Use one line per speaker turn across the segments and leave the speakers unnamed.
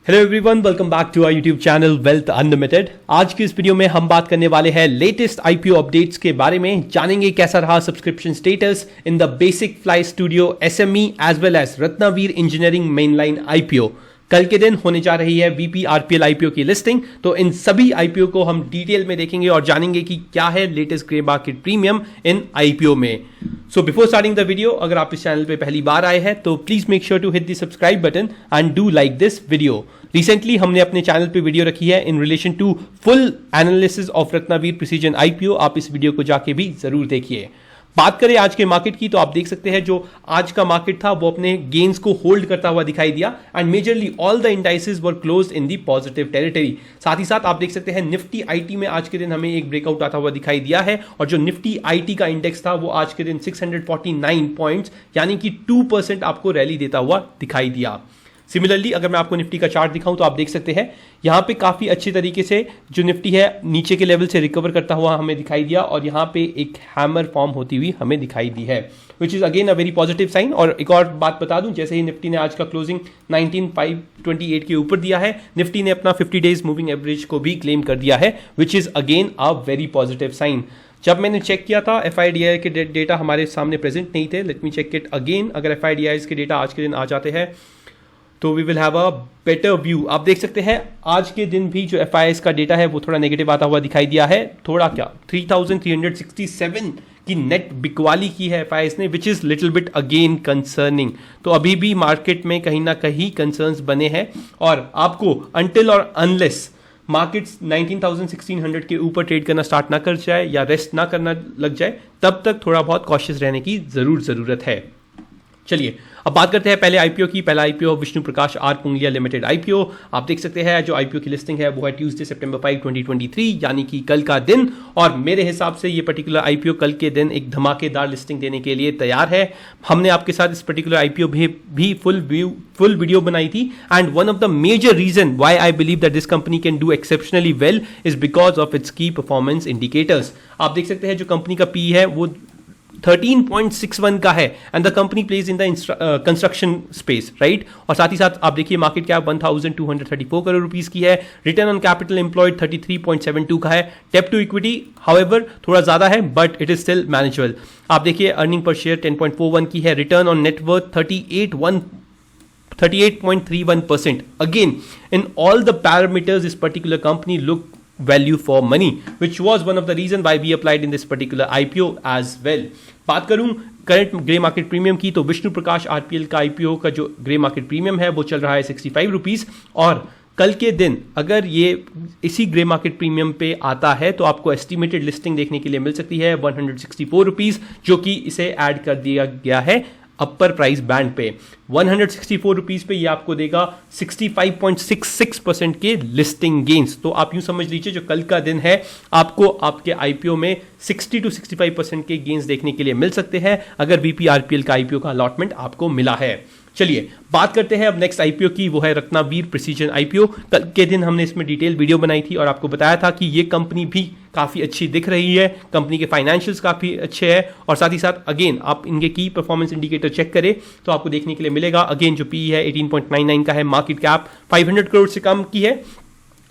Hello everyone, welcome back to our YouTube channel wealth unlimited. आज की इस video में हम बात करने वाले हैं लेटेस्ट आईपीओ अपडेट्स के बारे में। जानेंगे कैसा रहा subscription status in the basic fly studio SME as well as Ratnaveer engineering mainline IPO. कल के दिन होने जा रही है वीपी आरपीएल आईपीओ की लिस्टिंग, तो इन सभी आईपीओ को हम डिटेल में देखेंगे और जानेंगे कि क्या है latest grey market premium in IPO में। So before starting the video, अगर आप इस चैनल पे पहली बार आए हैं तो please make sure to hit the subscribe button and do like this video. Recently हमने अपने चैनल पे वीडियो रखी है in relation to full analysis of Ratnaveer precision IPO. आप इस वीडियो को जाके भी जरूर देखिए। बात करें आज के मार्केट की, तो आप देख सकते हैं जो आज का मार्केट था वो अपने गेन्स को होल्ड करता हुआ दिखाई दिया and majorly all the indices were closed in the positive territory. साथ ही साथ आप देख सकते हैं निफ्टी आईटी में आज के दिन हमें एक ब्रेकआउट आता हुआ दिखाई दिया है और जो निफ्टी आईटी का इंडेक्स था वो आज के दिन 649 पॉइंट्स यानी कि 2% आपको रैली देता हुआ दिखाई दिया। सिमिलरली अगर मैं आपको निफ्टी का चार्ट दिखाऊं तो आप देख सकते हैं यहां पे काफी अच्छी तरीके से जो निफ्टी है नीचे के लेवल से रिकवर करता हुआ हमें दिखाई दिया और यहां पे एक हैमर फॉर्म होती हुई हमें दिखाई दी है, which is again a very positive sign. और एक और बात बता दूं, जैसे ही निफ्टी ने आज का क्लोजिंग 19528 के ऊपर दिया है, निफ्टी ने अपना 50 डेज मूविंग एवरेज को भी क्लेम कर दिया है, which is again a very positive sign. जब मैंने चेक किया था एफआईडीआई के डेटा हमारे सामने प्रेजेंट नहीं थे। Let me check it again. अगर एफआईडीआई के डेटा आज के दिन आ जाते हैं तो we will have a better view. आप देख सकते हैं आज के दिन भी जो एफआईआई का डेटा है वो थोड़ा नेगेटिव आता हुआ दिखाई दिया है। थोड़ा क्या 3367 की नेट बिकवाली की है एफआईआई ने, which is little bit again concerning. तो अभी भी मार्केट में कहीं ना कहीं कंसर्न्स बने हैं और आपको अनटिल और अनलेस मार्केट्स 19,000-1600 के ऊपर ट्रेड करना स्टार्ट ना कर जाए या रेस्ट ना करना लग जाए, तब तक थोड़ा बहुत कॉशियस रहने की जरूरत है। चलिए अब बात करते हैं पहले आईपीओ की। पहला IPO Vishnu Prakash R Punglia limited IPO. आप देख सकते हैं जो आईपीओ की लिस्टिंग है वो है ट्यूसडे सितंबर 5, 2023 यानी कि कल का दिन। और मेरे हिसाब से ये पर्टिकुलर आईपीओ कल के दिन एक धमाकेदार लिस्टिंग देने के लिए तैयार है। हमने आपके साथ इस पर्टिकुलर आईपीओ भी फुल वीडियो बनाई थी and one of the major reason why I believe that this company can do exceptionally well is because of its key performance indicators. आप देख सकते हैं जो कंपनी का पी है वो 13.61 का है and the company plays in the construction space, right. और साथ ही साथ आप देखिए मार्केट कैप 1234 करोड़ रुपीस की है। रिटर्न ऑन कैपिटल एम्प्लॉयड 33.72 का है। डेब्ट टू इक्विटी हाउएवर थोड़ा ज्यादा है but it is still manageable. आप देखिए अर्निंग पर शेयर 10.41 की है। Return on net worth 38.31%। Again in all the parameters this particular company look value for money, which was one of the reason why we applied in this particular IPO as well. बात करूं current grey market premium की, तो विष्णु प्रकाश RPL का IPO का जो grey market premium है वो चल रहा है 65 रुपीज और कल के दिन अगर ये इसी ग्रे मार्केट प्रीमियम पे आता है तो आपको एस्टिमेटेड लिस्टिंग देखने के लिए मिल सकती है 164 रुपीज, जो कि इसे ऐड कर दिया गया है अपर प्राइस बैंड पे। 164 रुपीज पे ये आपको देगा 65.66% के लिस्टिंग गेन्स। तो आप यूं समझ लीजिए जो कल का दिन है आपको आपके आईपीओ में 60 to 65% के गेन्स देखने के लिए मिल सकते हैं अगर वीपी आरपीएल का आईपीओ का अलॉटमेंट आपको मिला है। चलिए बात करते हैं अब नेक्स्ट आईपीओ की, वो है रत्नावीर प्रिसीजन आईपीओ। कल के दिन हमने इसमें डिटेल वीडियो बनाई थी और आपको बताया था कि ये कंपनी भी काफी अच्छी दिख रही है, कंपनी के फाइनेंशियल्स काफी अच्छे हैं और साथ ही साथ अगेन आप इनके की परफॉर्मेंस इंडिकेटर चेक करें तो आपको देखने के लिए मिलेगा अगेन जो पी है 18.99 का है, मार्केट कैप 500 करोड़ से कम की है।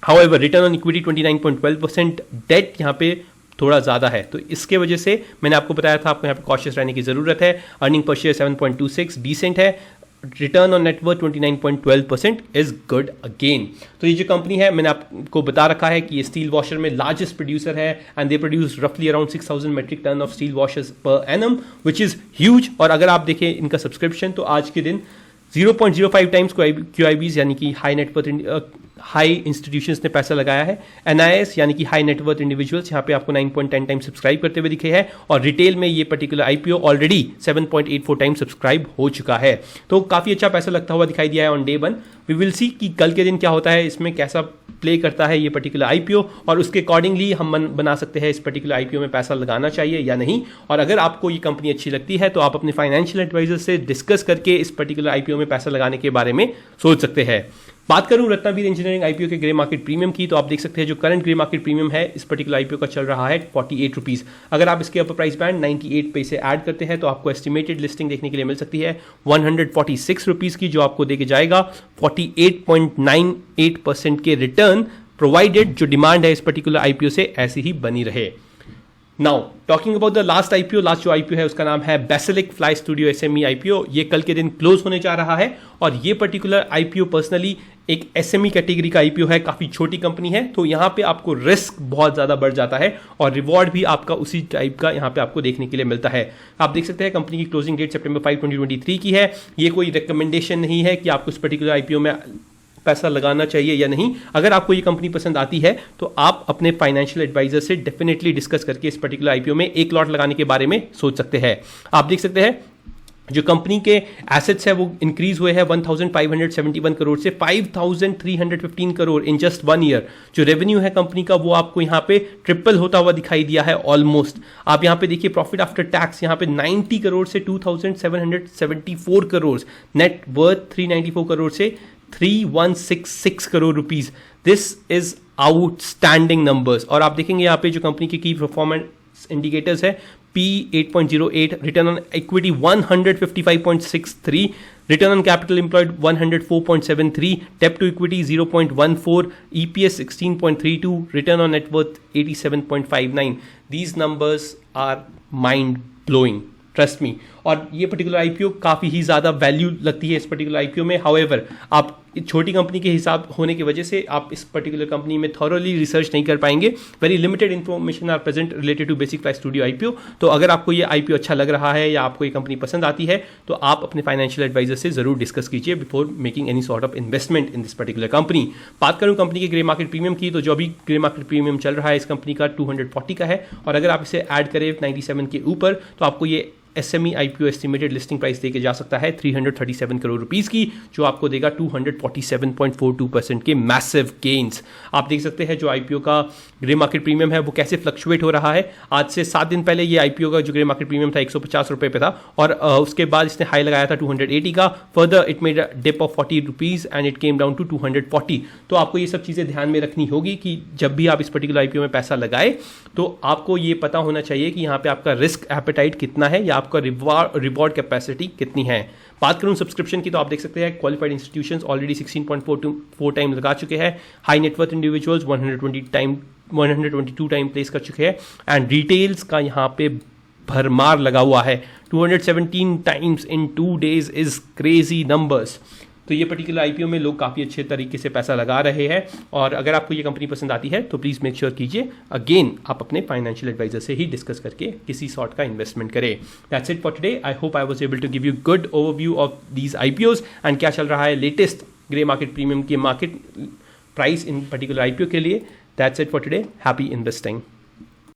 However return on equity 29.12%, debt यहाँ पे थोड़ा ज्यादा है, तो इसके वजह से मैंने आपको बताया था आपको यहाँ पे कॉशियस रहने की जरूरत है। अर्निंग पर शेयर 7.26 डिसेंट है। Return on net worth 29.12% is good again. तो ये जो कंपनी है मैंने आपको बता रखा है कि ये स्टील वॉशर में लार्जेस्ट प्रोड्यूसर है एंड दे प्रोड्यूस रफली around 6000 metric ton of steel washers per annum, which is huge. और अगर आप देखें इनका सब्सक्रिप्शन तो आज के दिन 0.05 टाइम्स QIBs यानी कि हाई इंस्टीट्यूशंस ने पैसा लगाया है। NIS यानी कि हाई नेटवर्थ इंडिविजुअल्स यहाँ पे आपको 9.10 टाइम सब्सक्राइब करते हुए दिखे हैं और रिटेल में ये particular IPO already 7.84 time subscribe हो चुका है। तो काफी अच्छा पैसा लगता हुआ दिखाई दिया है on day 1। We will see कि कल के दिन क्या होता है, इसमें कैसा प्ले करता है ये पर्टिकुलर आईपीओ और उसके अकॉर्डिंगली हम बना सकते हैं इस पर्टिकुलर आईपीओ में पैसा लगाना चाहिए या नहीं। और अगर आपको ये कंपनी अच्छी लगती है तो आप अपने फाइनेंशियल एडवाइजर से डिस्कस करके इस पर्टिकुलर आईपीओ में पैसा लगाने के बारे में सोच सकते हैं। बात करूं रत्नावीर इंजीनियरिंग आईपीओ के ग्रे मार्केट प्रीमियम की, तो आप देख सकते हैं जो करंट ग्रे मार्केट प्रीमियम है इस पर्टिकुलर आईपीओ का चल रहा है 48 रुपीज। अगर आप इसके अपर प्राइस बैंड 98 पे इसे ऐड करते हैं तो आपको एस्टिमेटेड लिस्टिंग देखने के लिए मिल सकती है 146 रुपीज की, जो आपको देके जाएगा 48.98% के रिटर्न, प्रोवाइडेड जो डिमांड है इस पर्टिकुलर आईपीओ से ऐसी ही बनी रहे। Now talking about the last IPO, last जो आईपीओ है उसका नाम है Basilic fly studio SME IPO. ये कल के दिन क्लोज होने जा रहा है और ये पर्टिकुलर आईपीओ पर्सनली एक एसएमई कैटेगरी का आईपीओ है, काफी छोटी कंपनी है, तो यहां पे आपको रिस्क बहुत ज्यादा बढ़ जाता है और रिवॉर्ड भी आपका उसी टाइप का यहां पे आपको देखने के लिए मिलता है। आप देख सकते हैं कंपनी की क्लोजिंग डेट सितंबर 5, 2023 की है। ये कोई रिकमेंडेशन नहीं है कि आपको इस पर्टिकुलर आईपीओ में पैसा लगाना चाहिए या नहीं। अगर आपको ये कंपनी पसंद आती है तो आप अपने फाइनेंशियल एडवाइजर से डेफिनेटली डिस्कस करके इस पर्टिकुलर आईपीओ में एक लॉट लगाने के बारे में सोच सकते हैं। आप देख सकते हैं जो कंपनी के एसेट्स है वो इंक्रीज हुए हैं 1571 करोड़ से 5315 करोड़ इन जस्ट 1 ईयर। जो रेवेन्यू है कंपनी का वो आपको यहाँ पे ट्रिपल होता हुआ दिखाई दिया है ऑलमोस्ट। आप यहाँ पे देखिए प्रॉफिट आफ्टर टैक्स यहाँ पे 90 करोड़ से 2774 करोड़, नेट वर्थ 394 करोड़ से 3166 crore rupees. This is outstanding numbers. और आप देखेंगे यहाँ पे जो कंपनी के की परफॉर्मेंस इंडिकेटर्स है, P 8.08, return on equity 155.63, return on capital employed 104.73, डेब्ट to equity 0.14, EPS 16.32, return on net worth 87.59। These numbers are mind blowing, trust me. और ये पर्टिकुलर आईपीओ काफ़ी ही ज़्यादा वैल्यू लगती है इस पर्टिकुलर आईपीओ में। हाउएवर आप छोटी कंपनी के हिसाब होने की वजह से आप इस पर्टिकुलर कंपनी में थॉरोली रिसर्च नहीं कर पाएंगे। Very limited information are present related to basic fly studio IPO. तो अगर आपको ये आईपीओ अच्छा लग रहा है या आपको ये कंपनी पसंद आती है तो आप अपने फाइनेंशियल एडवाइजर से जरूर डिस्कस कीजिए before making any sort of investment in this particular company. बात करूँ कंपनी के ग्रे मार्केट प्रीमियम की, तो जो अभी ग्रे मार्केट प्रीमियम चल रहा है इस कंपनी का 240 का है और अगर आप इसे ऐड करें 97 के ऊपर तो आपको ये SME IPO estimated listing price देके जा सकता है 337 करोड़ रुपीस की, जो आपको देगा 247.42% के मैसिव गेन्स। आप देख सकते हैं जो आईपीओ का ग्रे मार्केट प्रीमियम है वो कैसे फ्लक्चुएट हो रहा है। आज से 7 दिन पहले ये आईपीओ का जो ग्रे मार्केट प्रीमियम था 150 रुपए पे था और उसके बाद इसने हाई लगाया था 280 का। Further it made a dip of 40 rupees and it came down to 240। तो आपको ये सब चीज़ें ध्यान में रखनी होगी कि जब भी आप इस पर्टिकुलर आईपीओ में पैसा लगाए तो आपको ये पता होना चाहिए कि यहाँ पे आपका रिस्क एपेटाइट कितना है या आपका रिवॉर्ड कैपेसिटी कितनी है। बात करूं सब्सक्रिप्शन की, तो आप देख सकते हैं क्वालिफाइड इंस्टीट्यूशंस ऑलरेडी 16.4 टाइम लगा चुके हैं, high net worth individuals 122 time place कर चुके हैं एंड रिटेल्स का यहाँ पे भरमार लगा हुआ है। 217 times in 2 days is crazy numbers. तो ये पर्टिकुलर आईपीओ में लोग काफ़ी अच्छे तरीके से पैसा लगा रहे हैं और अगर आपको ये कंपनी पसंद आती है तो प्लीज़ मेक श्योर कीजिए अगेन आप अपने फाइनेंशियल एडवाइजर से ही डिस्कस करके किसी सॉर्ट का इन्वेस्टमेंट करें। That's it for today. I hope I was able to give you good overview of these IPOs and क्या चल रहा है लेटेस्ट ग्रे मार्केट प्रीमियम के market price in particular IPO के लिए। That's it for today. Happy investing.